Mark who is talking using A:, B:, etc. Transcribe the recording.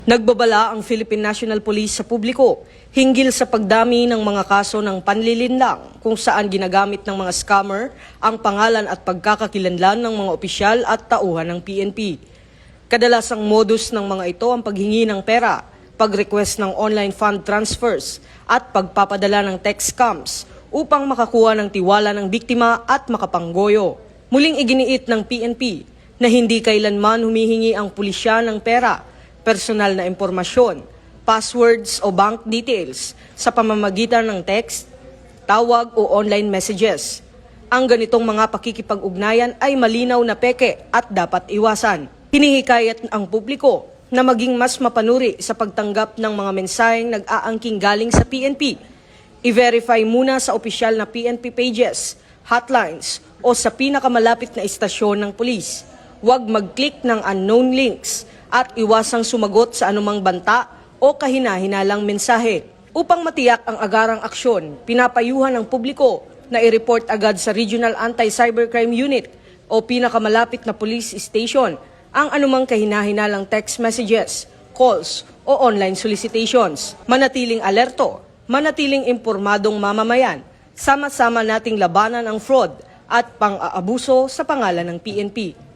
A: Nagbabala ang Philippine National Police sa publiko hinggil sa pagdami ng mga kaso ng panlilinlang kung saan ginagamit ng mga scammer ang pangalan at pagkakakilanlan ng mga opisyal at tauhan ng PNP. Kadalasang modus ng mga ito ang paghingi ng pera, pag-request ng online fund transfers at pagpapadala ng text scams upang makakuha ng tiwala ng biktima at makapanggoyo. Muling iginiit ng PNP na hindi kailanman humihingi ang pulisya ng pera, personal na impormasyon, passwords o bank details sa pamamagitan ng text, tawag o online messages. Ang ganitong mga pakikipag-ugnayan ay malinaw na peke at dapat iwasan. Hinihikayat ang publiko na maging mas mapanuri sa pagtanggap ng mga mensaheng nag-aangking galing sa PNP. I-verify muna sa opisyal na PNP pages, hotlines o sa pinakamalapit na istasyon ng pulis. Huwag mag-click ng unknown links at iwasang sumagot sa anumang banta o kahina-hinalang mensahe. Upang matiyak ang agarang aksyon, pinapayuhan ng publiko na i-report agad sa Regional Anti-Cybercrime Unit o pinakamalapit na police station ang anumang kahina-hinalang text messages, calls o online solicitations. Manatiling alerto, manatiling impormadong mamamayan, sama-sama nating labanan ang fraud at pang-aabuso sa pangalan ng PNP.